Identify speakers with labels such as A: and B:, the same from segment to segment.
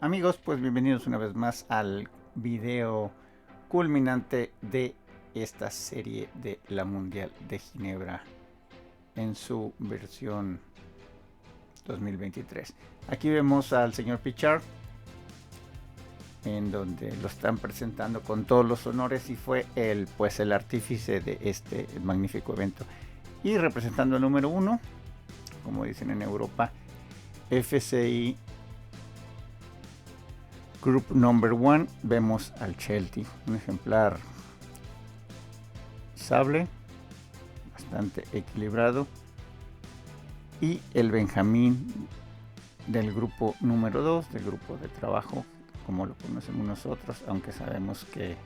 A: Amigos, pues bienvenidos una vez más al video culminante de esta serie de la Mundial de Ginebra en su versión 2023. Aquí vemos al señor Pichard, en donde lo están presentando con todos los honores y fue el artífice de este magnífico evento. Y representando el número 1, como dicen en Europa, FCI Group Number 1, vemos al Chelsea, un ejemplar sable, bastante equilibrado, y el Benjamín del grupo número 2, del grupo de trabajo, como lo conocemos nosotros, aunque sabemos que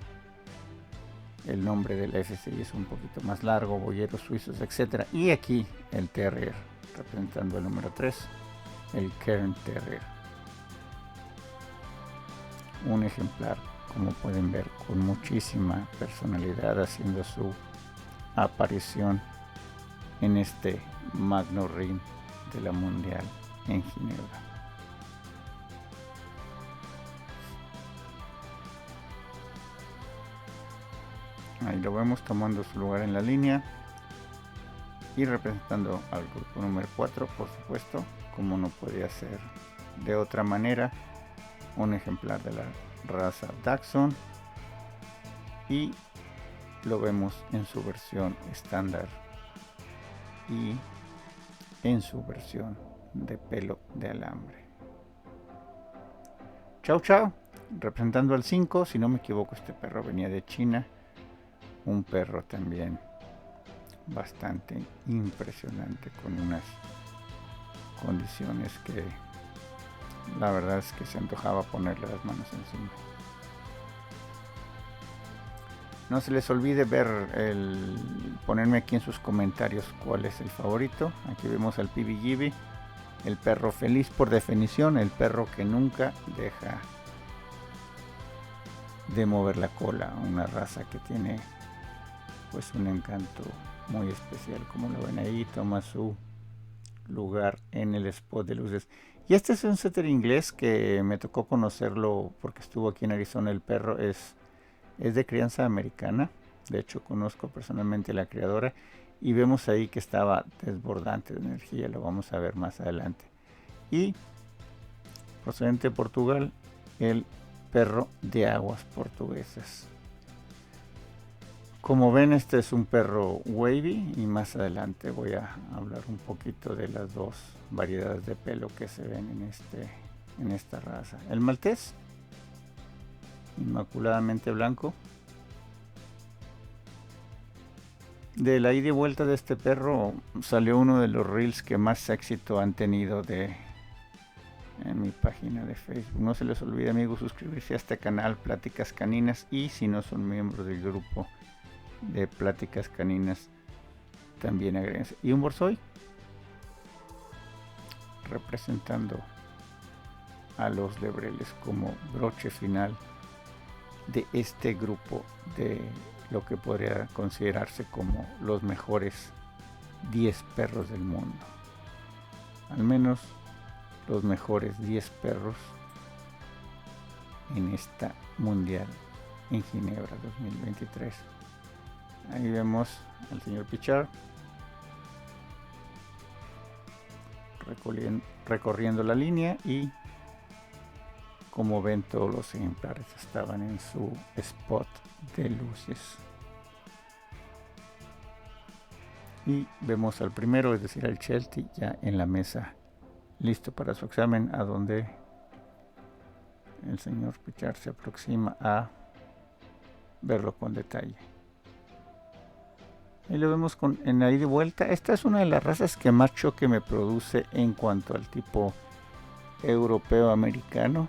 A: el nombre del FCI es un poquito más largo, boyeros suizos, etc. Y aquí el Terrier, representando el número 3, el Cairn Terrier. Un ejemplar, como pueden ver, con muchísima personalidad, haciendo su aparición en este magno ring de la Mundial en Ginebra. Ahí lo vemos tomando su lugar en la línea y representando al grupo número 4, por supuesto, como no podía ser de otra manera, un ejemplar de la raza Dachshund, y lo vemos en su versión estándar y en su versión de pelo de alambre. Chau Chau, representando al 5, si no me equivoco, este perro venía de China, un perro también bastante impresionante, con unas condiciones que la verdad es que se antojaba ponerle las manos encima. No se les olvide ponerme aquí en sus comentarios cuál es el favorito. Aquí vemos al PBGB, el perro feliz por definición, el perro que nunca deja de mover la cola, una raza que tiene pues un encanto muy especial, como lo ven ahí, toma su lugar en el spot de luces. Y este es un setter inglés que me tocó conocerlo porque estuvo aquí en Arizona. El perro es de crianza americana, de hecho conozco personalmente a la criadora, y vemos ahí que estaba desbordante de energía, lo vamos a ver más adelante. Y procedente de Portugal, el perro de aguas portuguesas. Como ven, este es un perro wavy, y más adelante voy a hablar un poquito de las dos variedades de pelo que se ven en esta raza. El maltés, inmaculadamente blanco. De la ida y vuelta de este perro salió uno de los reels que más éxito han tenido en mi página de Facebook. No se les olvide, amigos, suscribirse a este canal Pláticas Caninas, y si no son miembros del grupo de Pláticas Caninas, también agréguense. Y un borzoi representando a los lebreles como broche final de este grupo de lo que podría considerarse como los mejores 10 perros del mundo. Al menos los mejores 10 perros en esta Mundial en Ginebra 2023. Ahí vemos al señor Pichard recorriendo la línea, y como ven, todos los ejemplares estaban en su spot de luces. Y vemos al primero, es decir, al Chelsea, ya en la mesa, listo para su examen, a donde el señor Pichard se aproxima a verlo con detalle. Ahí lo vemos en ahí de vuelta. Esta es una de las razas que más choque me produce en cuanto al tipo europeo americano,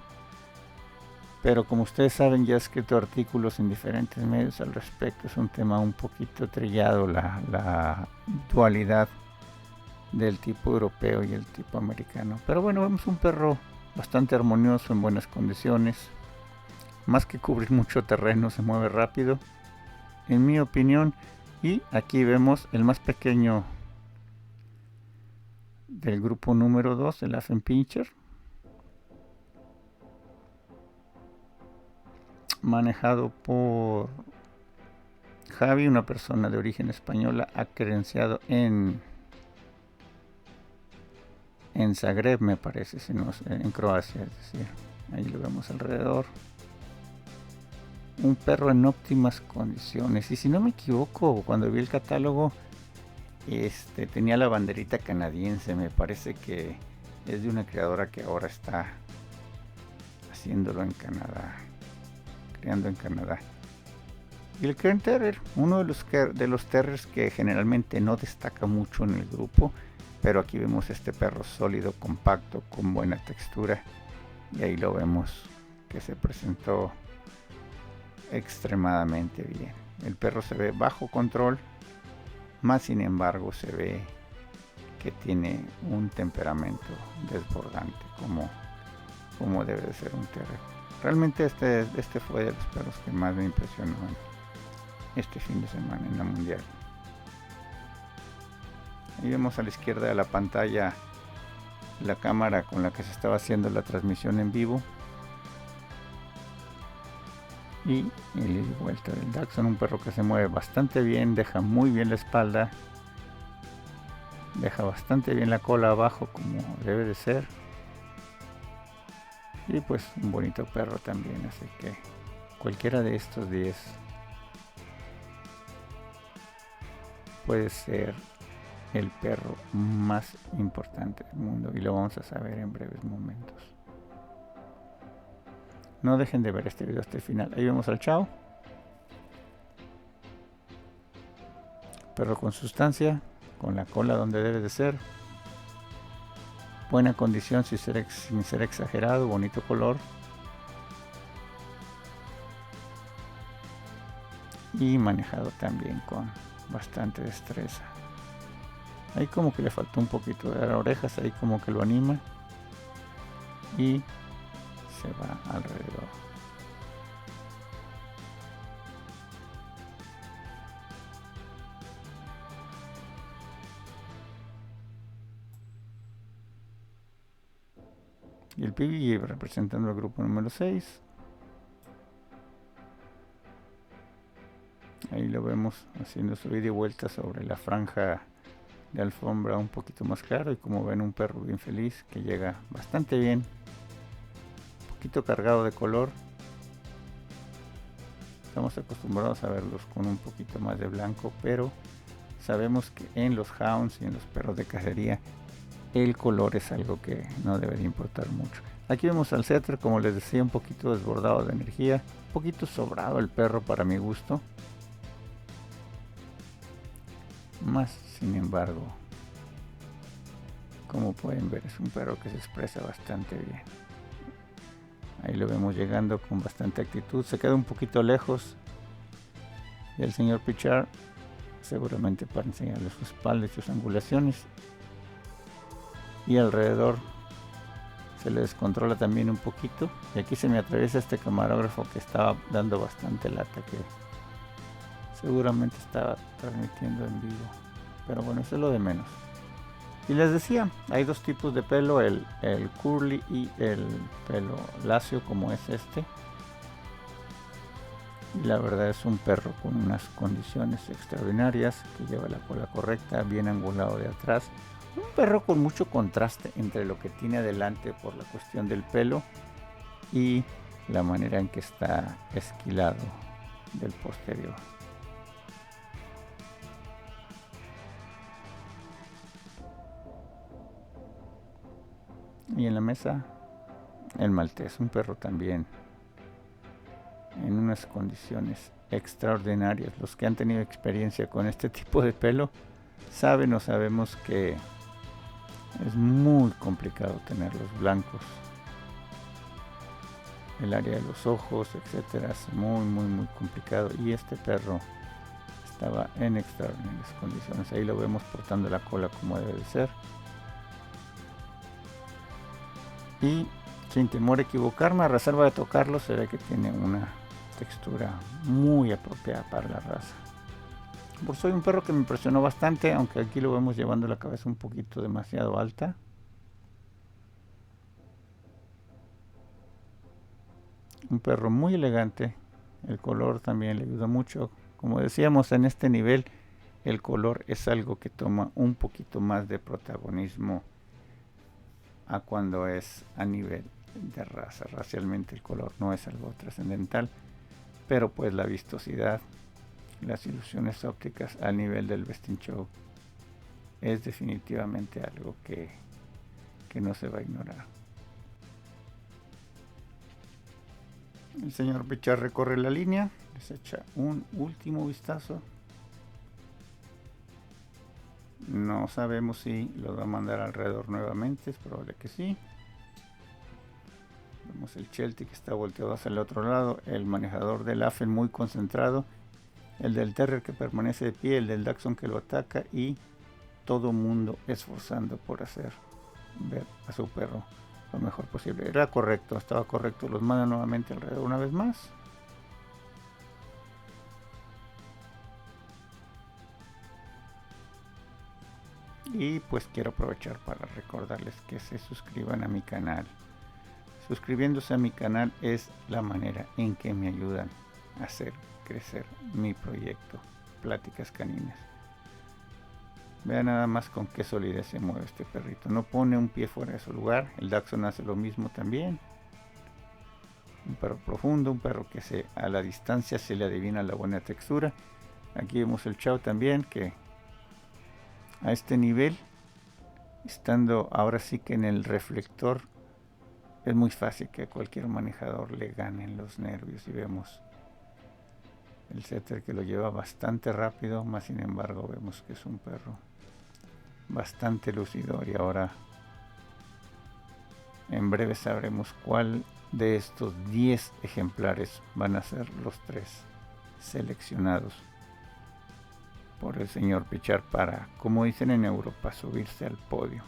A: pero como ustedes saben, ya he escrito artículos en diferentes medios al respecto. Es un tema un poquito trillado, la dualidad del tipo europeo y el tipo americano. Pero bueno, vemos un perro bastante armonioso, en buenas condiciones. Más que cubrir mucho terreno, se mueve rápido, en mi opinión. Y aquí vemos el más pequeño del grupo número 2, el Affenpinscher. manejado por Javi, una persona de origen española, acredenciado en Zagreb, me parece, si no, en Croacia, es decir, ahí lo vemos alrededor. Un perro en óptimas condiciones, y si no me equivoco, cuando vi el catálogo, tenía la banderita canadiense. Me parece que es de una criadora que ahora está haciéndolo en Canadá, creando en Canadá. Y el Cairn Terrier, uno de los terriers que generalmente no destaca mucho en el grupo, pero aquí vemos este perro sólido, compacto, con buena textura, y ahí lo vemos que se presentó extremadamente bien. El perro se ve bajo control, más sin embargo se ve que tiene un temperamento desbordante, como debe de ser un terrier. Realmente este fue de los perros que más me impresionó este fin de semana en la mundial. Ahí vemos a la izquierda de la pantalla la cámara con la que se estaba haciendo la transmisión en vivo, y el ida y vuelta del Dachshund, un perro que se mueve bastante bien, deja muy bien la espalda, deja bastante bien la cola abajo como debe de ser, y pues un bonito perro también. Así que cualquiera de estos 10 puede ser el perro más importante del mundo, y lo vamos a saber en breves momentos. No dejen de ver este video hasta el final. Ahí vemos al Chow, perro con sustancia, con la cola donde debe de ser, buena condición sin ser exagerado, bonito color, y manejado también con bastante destreza. Ahí como que le faltó un poquito de las orejas, ahí como que lo anima y se va alrededor. Y el Pibi representando al grupo número 6. Ahí lo vemos haciendo su ida y vuelta sobre la franja de alfombra un poquito más claro, y como ven, un perro bien feliz que llega bastante bien, un poquito cargado de color. Estamos acostumbrados a verlos con un poquito más de blanco, pero sabemos que en los hounds y en los perros de cacería el color es algo que no debe de importar mucho. Aquí vemos al setter, como les decía, un poquito desbordado de energía, un poquito sobrado el perro para mi gusto. Más sin embargo, como pueden ver, es un perro que se expresa bastante bien. Ahí lo vemos llegando con bastante actitud, se queda un poquito lejos del señor Pichard, seguramente para enseñarle su espalda y sus angulaciones, y alrededor se le descontrola también un poquito, y aquí se me atraviesa este camarógrafo que estaba dando bastante lata, que seguramente estaba transmitiendo en vivo, pero bueno, eso es lo de menos. Y les decía, hay dos tipos de pelo, el curly y el pelo lacio, como es este. Y la verdad es un perro con unas condiciones extraordinarias, que lleva la cola correcta, bien angulado de atrás. Un perro con mucho contraste entre lo que tiene adelante por la cuestión del pelo y la manera en que está esquilado del posterior. Y en la mesa el maltés, un perro también en unas condiciones extraordinarias. Los que han tenido experiencia con este tipo de pelo saben o sabemos que es muy complicado tenerlos blancos. El área de los ojos, etcétera, es muy complicado, y este perro estaba en extraordinarias condiciones. Ahí lo vemos portando la cola como debe de ser. Y sin temor a equivocarme, a reserva de tocarlo, se ve que tiene una textura muy apropiada para la raza. Por soy un perro que me impresionó bastante, aunque aquí lo vemos llevando la cabeza un poquito demasiado alta. Un perro muy elegante, El color también le ayuda mucho. Como decíamos, en este nivel el color es algo que toma un poquito más de protagonismo a cuando es a nivel de raza. Racialmente el color no es algo trascendental, pero pues la vistosidad, las ilusiones ópticas al nivel del Best in Show es definitivamente algo que no se va a ignorar. El señor Pichar recorre la línea, les echa un último vistazo. No sabemos si lo va a mandar alrededor nuevamente, es probable que sí. Vemos el Sheltie que está volteado hacia el otro lado, el manejador del Afen muy concentrado, el del Terrier que permanece de pie, el del Dachshund que lo ataca y todo mundo esforzando por hacer ver a su perro lo mejor posible. Era correcto, estaba correcto, los manda nuevamente alrededor una vez más. Y pues quiero aprovechar para recordarles que se suscriban a mi canal. Suscribiéndose a mi canal es la manera en que me ayudan a hacer crecer mi proyecto Pláticas Caninas. Vean nada más con qué solidez se mueve este perrito. No pone un pie fuera de su lugar. El Dachshund hace lo mismo también. Un perro profundo, un perro que a la distancia se le adivina la buena textura. Aquí vemos el Chow también, que a este nivel, estando ahora sí que en el reflector, es muy fácil que cualquier manejador le ganen los nervios. Y vemos el setter que lo lleva bastante rápido, más sin embargo vemos que es un perro bastante lucidor. Y ahora en breve sabremos cuál de estos 10 ejemplares van a ser los 3 seleccionados por el señor Pichar para, como dicen en Europa, subirse al podio.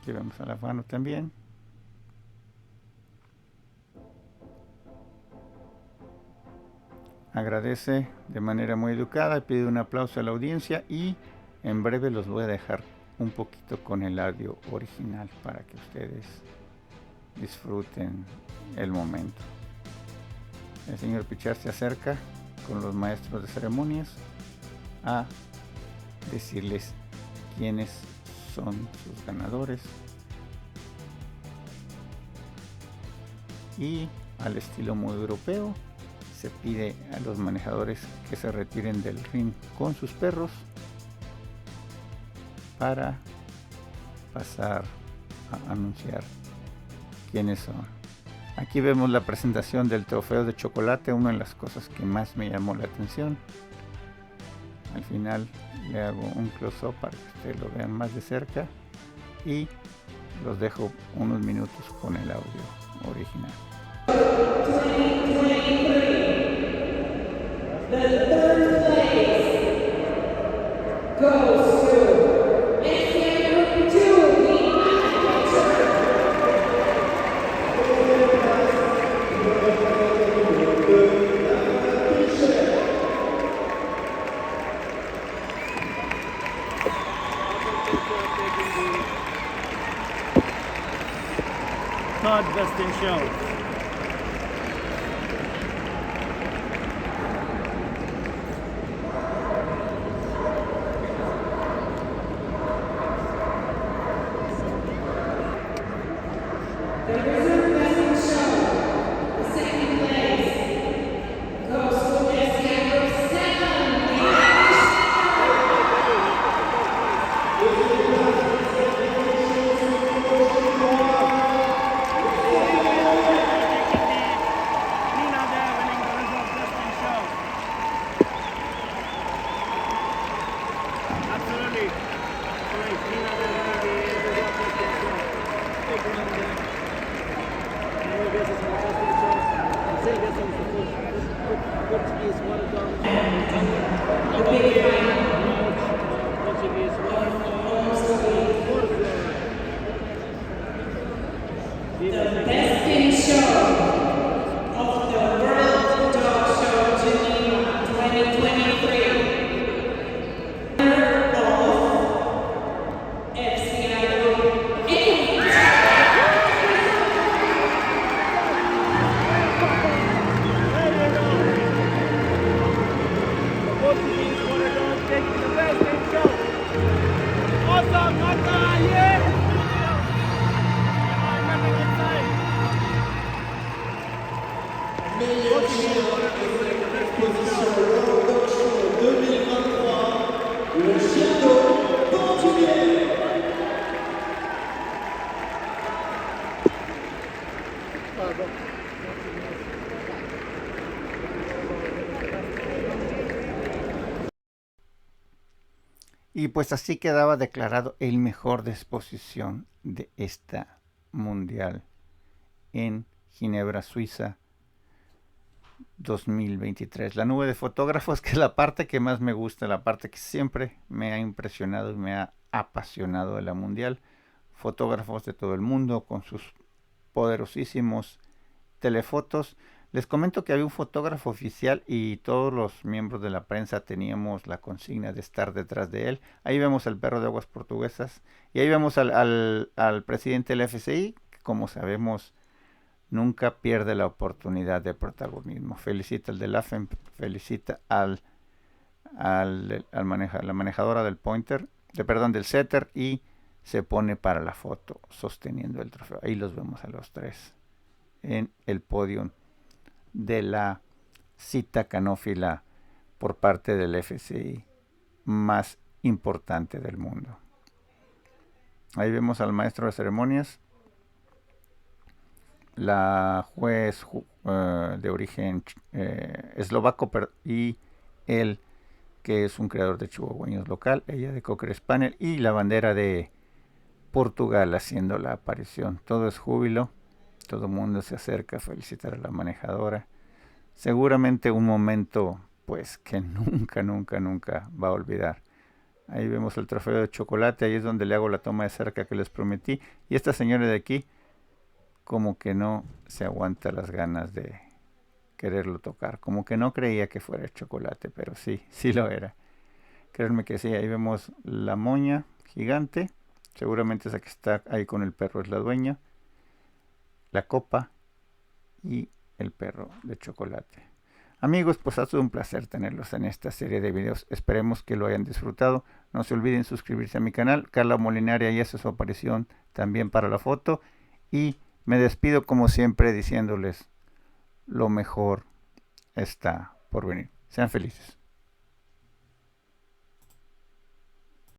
A: Aquí vemos a la mano también. Agradece de manera muy educada, pide un aplauso a la audiencia y en breve los voy a dejar un poquito con el audio original para que ustedes disfruten el momento. El señor Pichar se acerca con los maestros de ceremonias a decirles quiénes son sus ganadores y al estilo muy europeo se pide a los manejadores que se retiren del ring con sus perros para pasar a anunciar quiénes son. Aquí vemos la presentación del trofeo de chocolate, una de las cosas que más me llamó la atención. Al final le hago un close-up para que ustedes lo vean más de cerca y los dejo unos minutos con el audio original. The third place goes to Escape to Todd Best in Show. Y pues así quedaba declarado el mejor de exposición de esta mundial en Ginebra, Suiza, 2023. La nube de fotógrafos, que es la parte que más me gusta, la parte que siempre me ha impresionado y me ha apasionado de la mundial. Fotógrafos de todo el mundo con sus poderosísimos telefotos. Les comento que había un fotógrafo oficial y todos los miembros de la prensa teníamos la consigna de estar detrás de él. Ahí vemos al perro de aguas portuguesas y ahí vemos al presidente del FCI, que como sabemos nunca pierde la oportunidad de protagonismo. Felicita al del AFEM, felicita la manejadora del pointer, del setter, y se pone para la foto sosteniendo el trofeo. Ahí los vemos a los tres en el podio de la cita canófila por parte del FCI más importante del mundo. Ahí vemos al maestro de ceremonias, la juez de origen eslovaco y él, que es un creador de chihuahueños local, ella de Cocker Spaniel, y la bandera de Portugal haciendo la aparición. Todo es júbilo, todo el mundo se acerca a felicitar a la manejadora. Seguramente un momento pues que nunca va a olvidar. Ahí vemos el trofeo de chocolate, ahí es donde le hago la toma de cerca que les prometí. Y esta señora de aquí como que no se aguanta las ganas de quererlo tocar, como que no creía que fuera chocolate, pero sí lo era. Créanme que sí. Ahí vemos la moña gigante, seguramente esa que está ahí con el perro es la dueña, la copa y el perro de chocolate. Amigos, pues ha sido un placer tenerlos en esta serie de videos. Esperemos que lo hayan disfrutado. No se olviden suscribirse a mi canal. Carla Molinari ahí hace su aparición también para la foto. Y me despido como siempre diciéndoles: lo mejor está por venir. Sean felices.